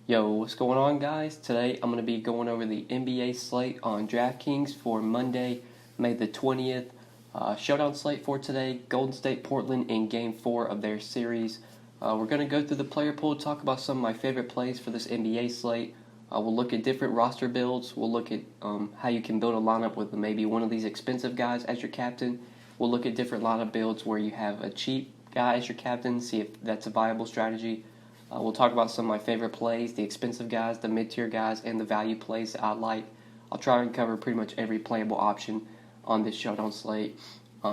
Yo, what's going on, guys? Today I'm going to be going over the NBA slate on DraftKings for Monday, May the 20th. Showdown slate for today, Golden State Portland in Game 4 of their series. We're going to go through the player pool, talk about some of my favorite plays for this NBA slate. We'll look at different roster builds. We'll look at how you can build a lineup with maybe one of these expensive guys as your captain. We'll look at different lineup builds where you have a cheap guy as your captain, see if that's a viable strategy. We'll talk about some of my favorite plays, the expensive guys, the mid-tier guys, and the value plays that I like. I'll try and cover pretty much every playable option on this Showdown slate.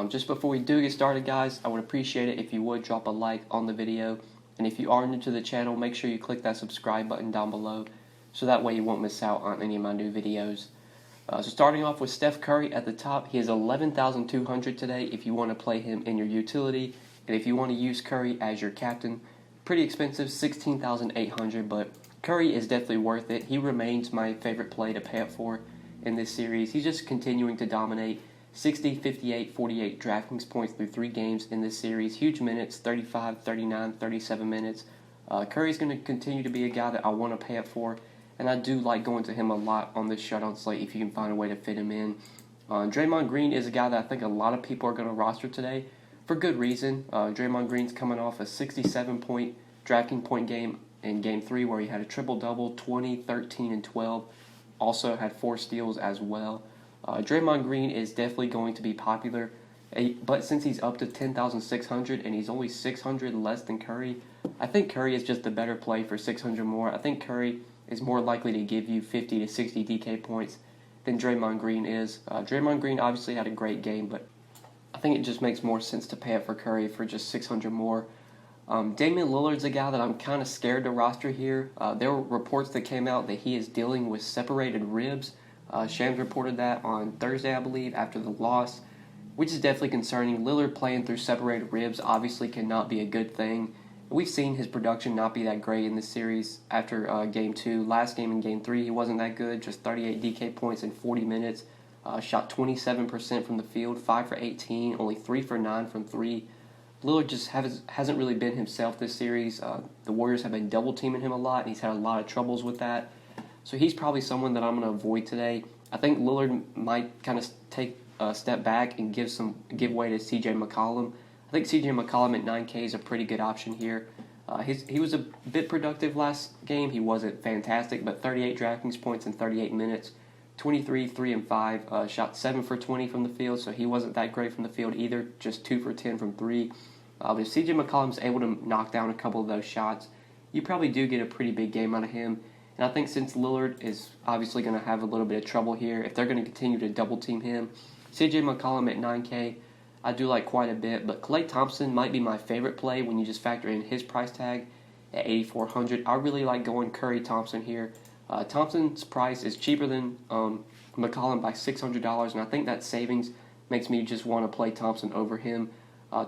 Just before we do get started, guys, I would appreciate it if you would drop a like on the video. And if you are new to the channel, make sure you click that subscribe button down below so that way you won't miss out on any of my new videos. So starting off with Steph Curry at the top, he is 11,200 today if you want to play him in your utility. And if you want to use Curry as your captain, pretty expensive, 16,800, but Curry is definitely worth it. He remains my favorite play to pay up for in this series. He's just continuing to dominate. 60, 58, 48 DraftKings points through 3 games in this series. Huge minutes, 35, 39, 37 minutes. Curry's going to continue to be a guy that I want to pay up for, and I do like going to him a lot on this shutdown slate if you can find a way to fit him in. Draymond Green is a guy that I think a lot of people are going to roster today, for good reason. Draymond Green's coming off a 67-point DraftKings point game in Game 3 where he had a triple-double, 20, 13, and 12. Also had 4 steals as well. Draymond Green is definitely going to be popular, but since he's up to 10,600 and he's only 600 less than Curry, I think Curry is just the better play for 600 more. I think Curry is more likely to give you 50 to 60 DK points than Draymond Green is. Draymond Green obviously had a great game, but I think it just makes more sense to pay up for Curry for just 600 more. Damian Lillard's a guy that I'm kind of scared to roster here. There were reports that came out that he is dealing with separated ribs. Shams reported that on Thursday, I believe, after the loss, which is definitely concerning. Lillard playing through separated ribs obviously cannot be a good thing. We've seen his production not be that great in this series after Game 2. Last game in Game 3, he wasn't that good, just 38 DK points in 40 minutes. Shot 27% from the field, 5 for 18, only 3 for 9 from 3. Lillard just hasn't really been himself this series. The Warriors have been double-teaming him a lot, and he's had a lot of troubles with that. So he's probably someone that I'm going to avoid today. I think Lillard might kind of take a step back and give way to C.J. McCollum. I think C.J. McCollum at 9K is a pretty good option here. He was a bit productive last game. He wasn't fantastic, but 38 DraftKings points in 38 minutes. 23, 3, and 5, shot 7 for 20 from the field, so he wasn't that great from the field either, just 2 for 10 from 3. But if C.J. McCollum's able to knock down a couple of those shots, you probably do get a pretty big game out of him. And I think since Lillard is obviously going to have a little bit of trouble here, if they're going to continue to double-team him, C.J. McCollum at 9K, I do like quite a bit, but Klay Thompson might be my favorite play when you just factor in his price tag at 8,400. I really like going Curry Thompson here. Thompson's price is cheaper than McCollum by $600, and I think that savings makes me just want to play Thompson over him.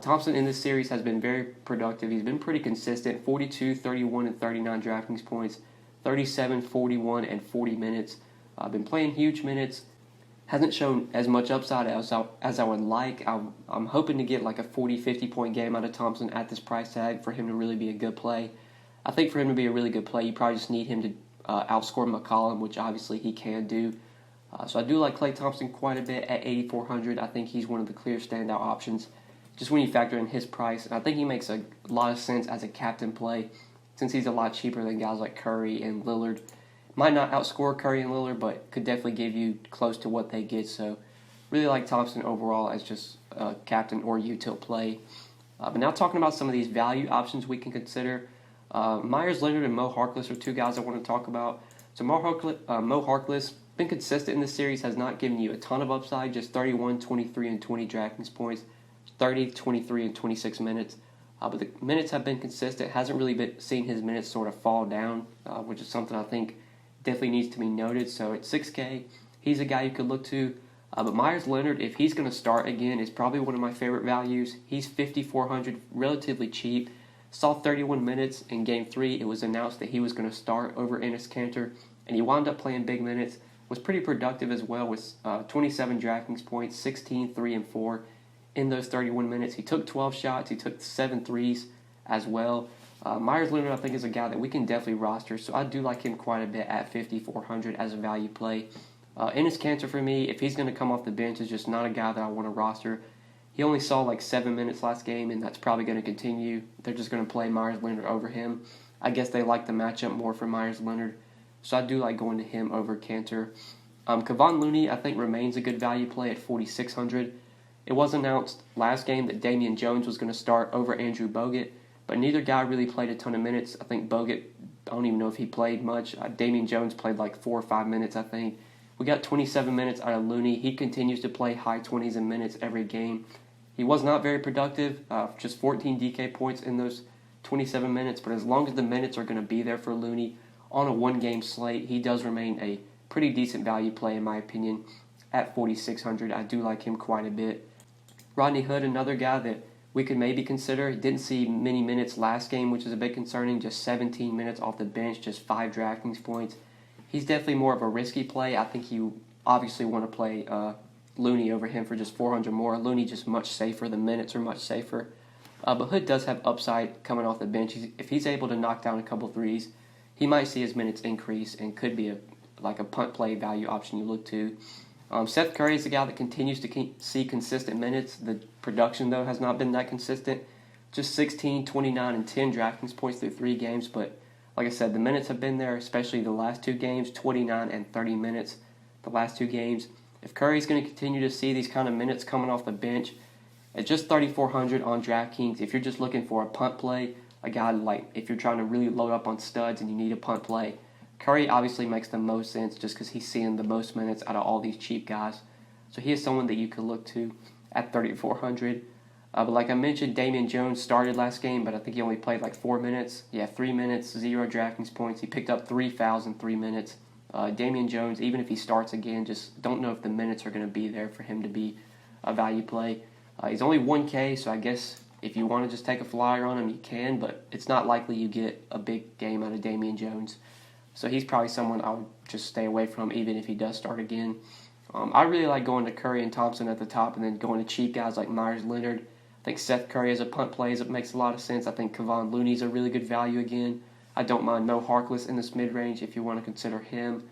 Thompson in this series has been very productive. He's been pretty consistent, 42, 31, and 39 DraftKings points, 37, 41, and 40 minutes. Been playing huge minutes. Hasn't shown as much upside as I would like. I'm hoping to get like a 40, 50-point game out of Thompson at this price tag for him to really be a good play. I think for him to be a really good play, you probably just need him to outscore McCollum, which obviously he can do. So I do like Klay Thompson quite a bit at 8,400. I think he's one of the clear standout options just when you factor in his price. And I think he makes a lot of sense as a captain play since he's a lot cheaper than guys like Curry and Lillard. Might not outscore Curry and Lillard, but could definitely give you close to what they get. So really like Thompson overall as just a captain or util play. But now talking about some of these value options we can consider. Myers Leonard and Mo Harkless are 2 guys I want to talk about. So Mo Harkless, been consistent in this series, has not given you a ton of upside, just 31, 23, and 20 DraftKings points, 30, 23, and 26 minutes. But the minutes have been consistent. Hasn't really seen his minutes sort of fall down, which is something I think definitely needs to be noted. So at 6K, he's a guy you could look to. But Myers Leonard, if he's going to start again, is probably one of my favorite values. He's 5,400, relatively cheap. Saw 31 minutes in Game 3. It was announced that he was going to start over Enes Kanter, and he wound up playing big minutes. Was pretty productive as well with 27 DraftKings points, 16, 3, and 4 in those 31 minutes. He took 12 shots. He took 7 threes as well. Myers Leonard, I think, is a guy that we can definitely roster, so I do like him quite a bit at 5,400 as a value play. Enes Kanter, for me, if he's going to come off the bench, is just not a guy that I want to roster. He only saw like 7 minutes last game, and that's probably going to continue. They're just going to play Myers Leonard over him. I guess they like the matchup more for Myers Leonard, so I do like going to him over Kanter. Kevon Looney, I think, remains a good value play at 4,600. It was announced last game that Damian Jones was going to start over Andrew Bogut, but neither guy really played a ton of minutes. I think Bogut, I don't even know if he played much. Damian Jones played like 4 or 5 minutes, I think. We got 27 minutes out of Looney. He continues to play high 20s in minutes every game. He was not very productive, just 14 DK points in those 27 minutes, but as long as the minutes are going to be there for Looney on a one-game slate, he does remain a pretty decent value play in my opinion at 4,600. I do like him quite a bit. Rodney Hood, another guy that we could maybe consider. Didn't see many minutes last game, which is a bit concerning. Just 17 minutes off the bench, just 5 DraftKings points. He's definitely more of a risky play. I think you obviously want to play Looney over him for just 400 more. Looney just much safer. The minutes are much safer. But Hood does have upside coming off the bench. If he's able to knock down a couple threes, he might see his minutes increase and could be a punt play value option you look to. Steph Curry is the guy that continues to see consistent minutes. The production, though, has not been that consistent. Just 16, 29, and 10 DraftKings points through 3 games. But like I said, the minutes have been there, especially the last 2 games, 29 and 30 minutes the last 2 games. If Curry's going to continue to see these kind of minutes coming off the bench, at just 3,400 on DraftKings, if you're just looking for a punt play, a guy like if you're trying to really load up on studs and you need a punt play, Curry obviously makes the most sense just because he's seeing the most minutes out of all these cheap guys. So he is someone that you could look to at 3,400. But like I mentioned, Damian Jones started last game, but I think he only played like 4 minutes. Yeah, 3 minutes, 0 DraftKings points. He picked up 3 fouls in 3 minutes. Damian Jones, even if he starts again, just don't know if the minutes are going to be there for him to be a value play. He's only 1K, so I guess if you want to just take a flyer on him, you can, but it's not likely you get a big game out of Damian Jones. So he's probably someone I would just stay away from even if he does start again. I really like going to Curry and Thompson at the top and then going to cheap guys like Myers Leonard. I think Seth Curry as a punt play makes a lot of sense. I think Kevon Looney's a really good value again. I don't mind Mo Harkless in this mid-range if you want to consider him.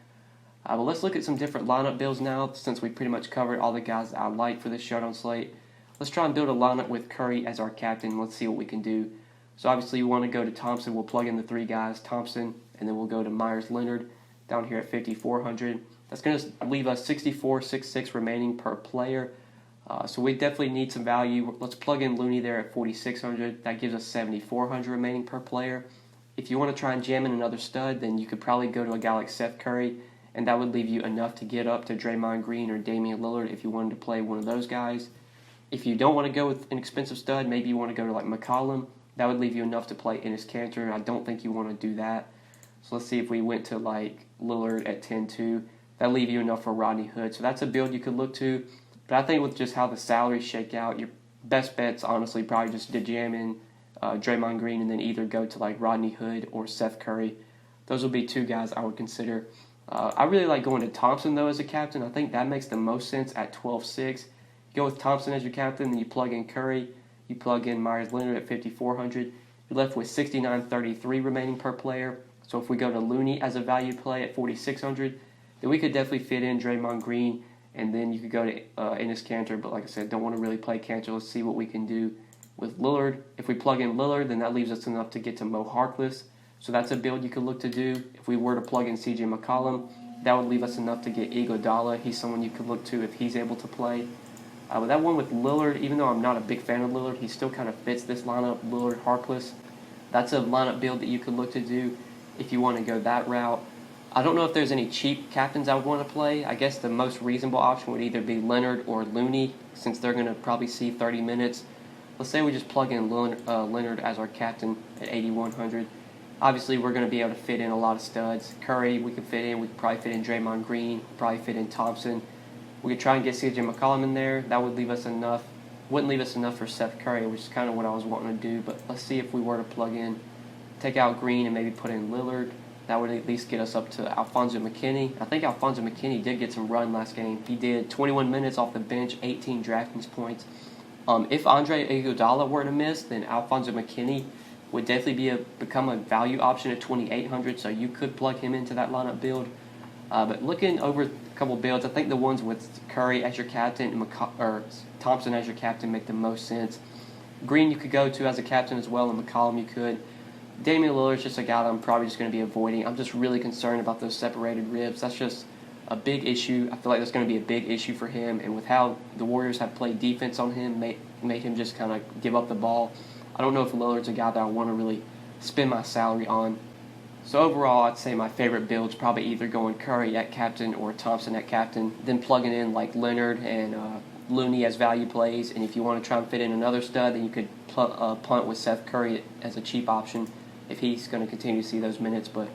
But let's look at some different lineup builds now since we pretty much covered all the guys that I like for this Showdown slate. Let's try and build a lineup with Curry as our captain. Let's see what we can do. So obviously you want to go to Thompson. We'll plug in the 3 guys, Thompson, and then we'll go to Myers Leonard down here at 5,400. That's going to leave us 64.66 remaining per player. So we definitely need some value. Let's plug in Looney there at 4,600. That gives us 7,400 remaining per player. If you want to try and jam in another stud, then you could probably go to a guy like Steph Curry, and that would leave you enough to get up to Draymond Green or Damian Lillard if you wanted to play one of those guys. If you don't want to go with an expensive stud, maybe you want to go to like McCollum. That would leave you enough to play Enes Kanter. I don't think you want to do that. So let's see if we went to like Lillard at 10-2. That'll leave you enough for Rodney Hood. So that's a build you could look to. But I think with just how the salaries shake out, your best bet's honestly probably just to jam in Draymond Green and then either go to like Rodney Hood or Seth Curry. Those would be 2 guys I would consider. I really like going to Thompson though as a captain. I think that makes the most sense at 12.6. You go with Thompson as your captain, then you plug in Curry. You plug in Myers Leonard at 5,400. You're left with 69.33 remaining per player. So if we go to Looney as a value play at 4,600, then we could definitely fit in Draymond Green, and then you could go to Enes Kanter. But like I said, don't want to really play Kanter. Let's see what we can do with Lillard. If we plug in Lillard, then that leaves us enough to get to Mo Harkless. So that's a build you could look to do. If we were to plug in CJ McCollum, that would leave us enough to get Iguodala. He's someone you could look to if he's able to play. But that one with Lillard, even though I'm not a big fan of Lillard, he still kind of fits this lineup, Lillard, Harkless. That's a lineup build that you could look to do if you want to go that route. I don't know if there's any cheap captains I would want to play. I guess the most reasonable option would either be Leonard or Looney, since they're going to probably see 30 minutes. Let's say we just plug in Leonard as our captain at 8,100. Obviously, we're going to be able to fit in a lot of studs. Curry, we could fit in. We could probably fit in Draymond Green, probably fit in Thompson. We could try and get CJ McCollum in there. That would leave us enough. Wouldn't leave us enough for Steph Curry, which is kind of what I was wanting to do. But let's see if we were to plug in, take out Green and maybe put in Lillard. That would at least get us up to Alfonso McKinney. I think Alfonso McKinney did get some run last game. He did 21 minutes off the bench, 18 DraftKings points. If Andre Iguodala were to miss, then Alfonso McKinney would definitely become a value option at 2,800, so you could plug him into that lineup build. But looking over a couple builds, I think the ones with Curry as your captain and Thompson as your captain make the most sense. Green you could go to as a captain as well, and McCollum you could. Damian Lillard is just a guy that I'm probably just going to be avoiding. I'm just really concerned about those separated ribs. That's just a big issue. I feel like that's going to be a big issue for him, and with how the Warriors have played defense on him, made him just kind of give up the ball. I don't know if Lillard's a guy that I want to really spend my salary on. So overall, I'd say my favorite build's probably either going Curry at captain or Thompson at captain, then plugging in like Leonard and Looney as value plays. And if you want to try and fit in another stud, then you could punt with Steph Curry as a cheap option if he's going to continue to see those minutes. But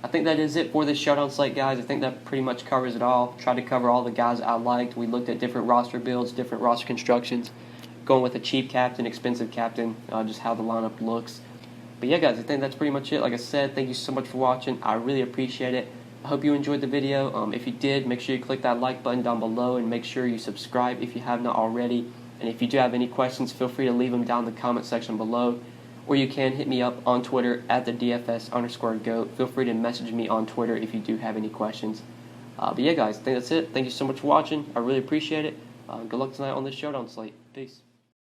I think that is it for this Showdown slate, guys. I think that pretty much covers it all. Tried to cover all the guys I liked. We looked at different roster builds, different roster constructions, going with a cheap captain, expensive captain, just how the lineup looks. But yeah, guys, I think that's pretty much it. Like I said, thank you so much for watching. I really appreciate it. I hope you enjoyed the video. If you did, make sure you click that like button down below and make sure you subscribe if you have not already. And if you do have any questions, feel free to leave them down in the comment section below. Or you can hit me up on Twitter at the DFS_GOAT. Feel free to message me on Twitter if you do have any questions. But yeah, guys, I think that's it. Thank you so much for watching. I really appreciate it. Good luck tonight on this Showdown slate. Peace.